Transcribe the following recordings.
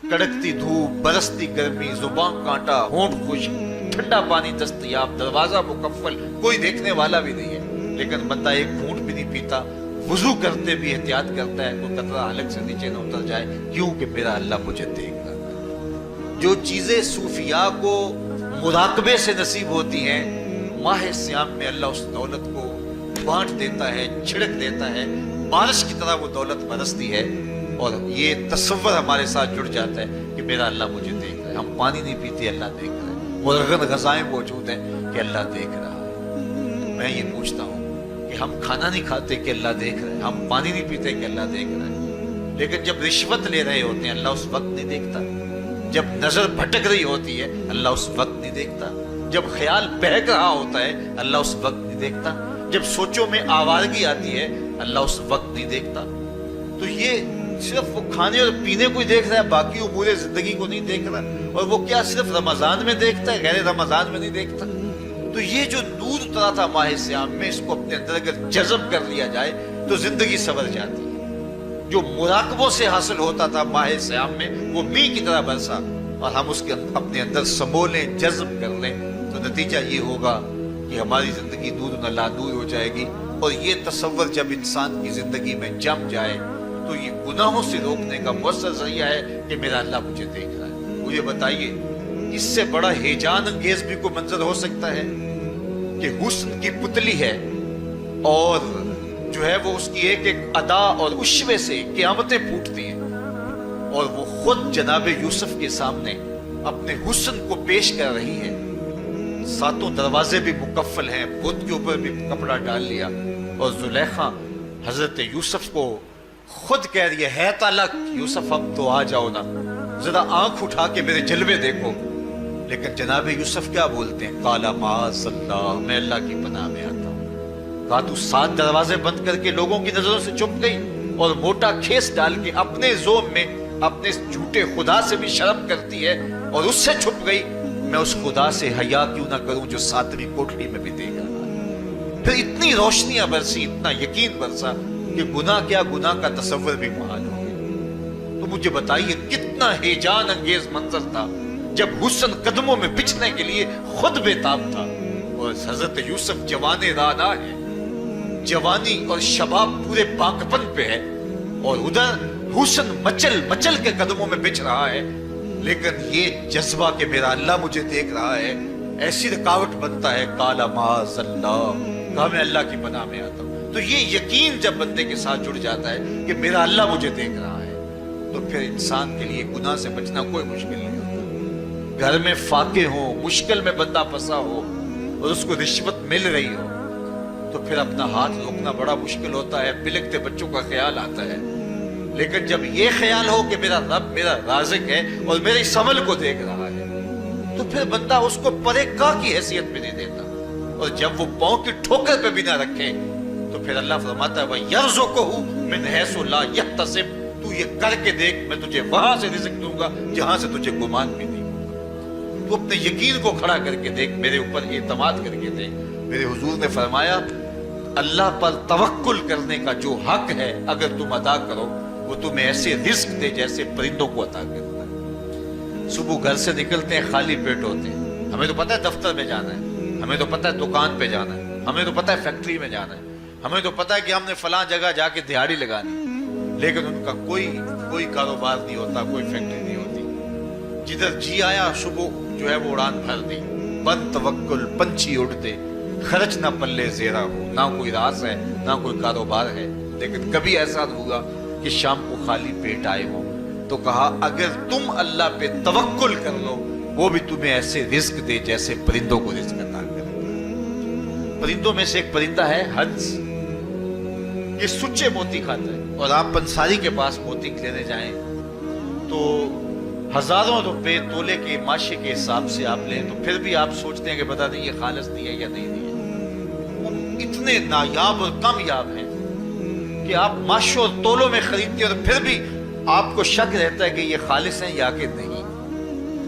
کڑکتی دھوپ، برستی گرمی، زبان کانٹا، ہونٹ خشک، ٹھنڈا پانی دستیاب، دروازہ مکفل، کوئی دیکھنے والا بھی نہیں ہے، لیکن بندہ ایک گھونٹ بھی نہیں پیتا، وضو کرتے بھی احتیاط کرتا ہے کوئی قطرہ حلق سے نیچے نہ اتر جائے، کیوں کہ میرا اللہ مجھے دیکھ رہا ہے۔ جو چیزیں صوفیاء کو مراقبے سے نصیب ہوتی ہیں، ماہ سیام میں اللہ اس دولت کو بانٹ دیتا ہے، چھڑک دیتا ہے، بارش کی طرح وہ دولت برستی ہے، اور یہ تصور ہمارے ساتھ جڑ جاتا ہے کہ میرا اللہ مجھے دیکھ رہا ہے۔ ہم پانی نہیں پیتے، اللہ دیکھ رہا ہے، مرغن غذائیں موجود ہیں کہ اللہ دیکھ رہا ہے۔ میں یہ پوچھتا ہوں کہ ہم کھانا نہیں کھاتے کہ اللہ دیکھ رہا ہے، ہم پانی نہیں پیتے کہ اللہ دیکھ رہا ہے، لیکن جب رشوت لے رہے ہوتے ہیں اللہ اس وقت نہیں دیکھتا، جب نظر بھٹک رہی ہوتی ہے اللہ اس وقت نہیں دیکھتا، جب خیال بہک رہا ہوتا ہے اللہ اس وقت نہیں دیکھتا، جب سوچوں میں آوارگی آتی ہے اللہ اس وقت نہیں دیکھتا۔ تو یہ صرف وہ کھانے اور پینے کو ہی دیکھ رہا ہے، باقی امور زندگی کو نہیں دیکھ رہا، اور وہ کیا صرف رمضان میں دیکھتا ہے، غیر رمضان میں نہیں دیکھتا۔ تو یہ جو نور اترا تھا ماہ سیام میں، اس کو اپنے اندر اگر جذب کر لیا جائے تو زندگی سنور جاتی ہے۔ جو مراقبوں سے حاصل ہوتا تھا ماہ سیام میں، وہ میںہ کی طرح برسا، اور ہم اس کے اپنے اندر سمولیں، جذب کر لیں، تو نتیجہ یہ ہوگا کہ ہماری زندگی نور نہ لادور ہو جائے گی۔ اور یہ تصور جب انسان کی زندگی میں جم جائے تو یہ گناہوں سے روکنے کا مؤثر ذریعہ ہے کہ میرا اللہ مجھے دیکھ رہا ہے۔ مجھے بتائیے اس سے بڑا ہیجان انگیز بھی کوئی منظر ہو سکتا ہے کہ حسن کی پتلی ہے، اور جو ہے وہ اس کی ایک ایک ادا اور اشوے سے قیامتیں پھوٹتی ہیں، اور وہ خود جناب یوسف کے سامنے اپنے حسن کو پیش کر رہی ہے، ساتوں دروازے بھی مکفل ہیں، بت کے اوپر بھی کپڑا ڈال لیا، اور زلیخا حضرت یوسف کو خود کہہ رہی ہے تالک یوسف اب تو آ جاؤ نا، ذرا آنکھ اٹھا کے میرے جلوے دیکھو۔ لیکن جناب یوسف کیا بولتے ہیں؟ قال معاذ اللہ، میں اللہ کی پناہ میں آتا ہوں۔ کہا تو 7 دروازے بند کر کے لوگوں کی نظروں سے چھپ گئی، اور موٹا کھیس ڈال کے اپنے زوم میں اپنے جھوٹے خدا سے بھی شرم کرتی ہے اور اس سے چھپ گئی، میں اس خدا سے حیا کیوں نہ کروں جو 7ویں کوٹری میں بھی دیکھ رہا ہے۔ پھر اتنی روشنیاں برسی، اتنا یقین برسا کہ گناہ کیا، گناہ کا تصور بھی محال ہو گیا۔ تو مجھے بتائیے کتنا ہیجان انگیز منظر تھا جب حسن قدموں میں بچھنے کے لیے خود بے تاب تھا، اور حضرت یوسف جوان رانا ہے، جوانی اور شباب پورے پاکپن پہ ہے، اور ادھر حسن مچل مچل کے قدموں میں بچھ رہا ہے، لیکن یہ جذبہ کہ میرا اللہ مجھے دیکھ رہا ہے ایسی رکاوٹ بنتا ہے۔ قال معاذ اللہ، کہا میں اللہ کی پناہ میں آتا ہوں۔ تو یہ یقین جب بندے کے ساتھ جڑ جاتا ہے کہ میرا اللہ مجھے دیکھ رہا ہے، تو پھر انسان کے لیے گناہ سے بچنا کوئی مشکل نہیں ہوتا۔ گھر میں فاقے ہوں، مشکل میں بندہ پھنسا ہو اور اس کو رشوت مل رہی ہو، تو پھر اپنا ہاتھ روکنا بڑا مشکل ہوتا ہے، بلکتے بچوں کا خیال آتا ہے۔ لیکن جب یہ خیال ہو کہ میرا رب میرا رازق ہے اور میرے اس عمل کو دیکھ رہا ہے، تو پھر بندہ اس کو پرے کا کی حیثیت میں نہیں دیتا، اور جب وہ پاؤں کی ٹھوکر پہ بھی نہ رکھے تو پھر اللہ فرماتا ہے وَيَرْزُقْهُ مِنْ حَيْثُ لَا يَحْتَسِبُ، تو یہ کر کے دیکھ میں تجھے وہاں سے رزق دوں گا جہاں سے تجھے گمان بھی نہیں ہوگا۔ تو اپنے یقین کو کھڑا کر کے دیکھ، میرے اوپر اعتماد کر کے دیکھ۔ میرے حضور نے فرمایا اللہ پر توکل کرنے کا جو حق ہے اگر تم ادا کرو، وہ تمہیں ایسے رزق دے جیسے پرندوں کو عطا کرتا ہے۔ صبح گھر سے نکلتے ہیں خالی پیٹ ہوتے ہیں، ہمیں تو پتہ ہے دفتر میں جانا ہے، ہمیں تو پتہ ہے دکان پہ جانا ہے، ہمیں تو پتہ ہے فیکٹری میں جانا ہے، ہمیں تو پتہ ہے کہ ہم نے فلاں جگہ جا کے دہاڑی لگانی، لیکن ان کا کوئی کاروبار نہیں ہوتا، کوئی فیکٹری نہیں ہوتی۔ جدھر جی آیا صبح جو ہے وہ اڑان بھر دی، بند توکل پنچھی اڑتے، خرچ نہ پلے زیرہ ہو، نہ کوئی راز ہے نہ کوئی کاروبار ہے۔ لیکن کبھی ایسا ہوگا کہ شام کو خالی پیٹ آئے ہو، تو کہا اگر تم اللہ پہ توکل کر لو وہ بھی تمہیں ایسے رزق دے جیسے پرندوں کو رزق عطا کرتا ہے۔ پرندوں میں سے ایک پرندہ ہے ہنس، یہ سچے موتی کھاتا ہے، اور آپ پنساری کے پاس موتی لینے جائیں تو ہزاروں روپے تولے کے ماشے کے حساب سے آپ لیں، تو پھر بھی آپ سوچتے ہیں کہ پتہ نہیں یہ خالص دی ہے یا نہیں دی ہے۔ وہ اتنے نایاب اور کامیاب ہیں کہ آپ ماشوں اور تولوں میں خریدتے ہیں اور پھر بھی آپ کو شک رہتا ہے کہ یہ خالص ہیں یا کہ نہیں۔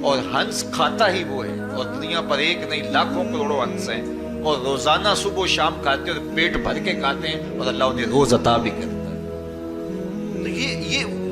اور ہنس کھاتا ہی وہ ہے، اور دنیا پر ایک نہیں لاکھوں کروڑوں ہنس ہیں، اور روزانہ صبح و شام کھاتے ہیں اور پیٹ بھر کے کھاتے ہیں، اور اللہ انہیں روز عطا بھی کرتا ہے۔ تو یہ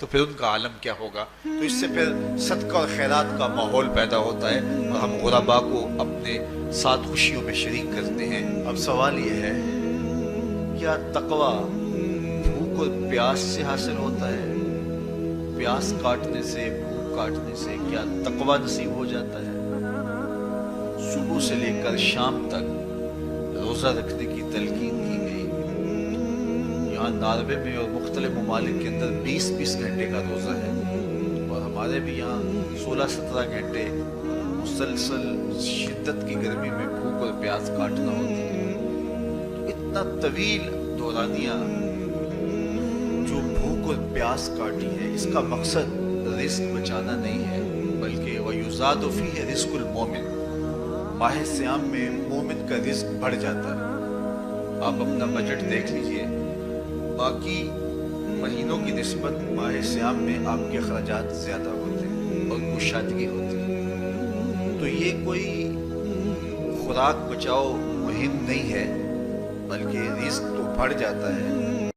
تو پھر ان کا عالم کیا ہوگا. تو اس سے پھر صدقہ اور خیرات کا ماحول پیدا ہوتا ہے اور ہم غربا کو اپنے ساتھ خوشیوں میں شریک کرتے ہیں. اب سوال یہ ہے، کیا تقویٰ بھوک اور پیاس سے حاصل ہوتا ہے؟ پیاس کاٹنے سے، بھوک کاٹنے سے کیا تقویٰ نصیب ہو جاتا ہے؟ صبح سے لے کر شام تک روزہ رکھنے کی تلقین کی گئی. یہاں ناروے میں اور مختلف ممالک کے اندر 20 گھنٹے کا روزہ ہے اور ہمارے بھی یہاں 16-17 گھنٹے مسلسل شدت کی گرمی میں بھوک اور پیاس کاٹنا ہوتی ہے. تو اتنا طویل دورانیہ جو بھوک اور پیاس کاٹی ہے، اس کا مقصد رزق بچانا نہیں ہے، بلکہ وَيُزَادُ فِيهِ رِزْقُ الْمُؤْمِنِ، ماہ سیام میں مومن کا رزق بڑھ جاتا ہے. آپ اپنا بجٹ دیکھ لیجئے، باقی مہینوں کی نسبت ماہ سیام میں آپ کے اخراجات زیادہ ہوتے ہیں اور کشادگی ہوتی ہے. تو یہ کوئی خوراک بچاؤ مہم نہیں ہے، بلکہ رزق تو بڑھ جاتا ہے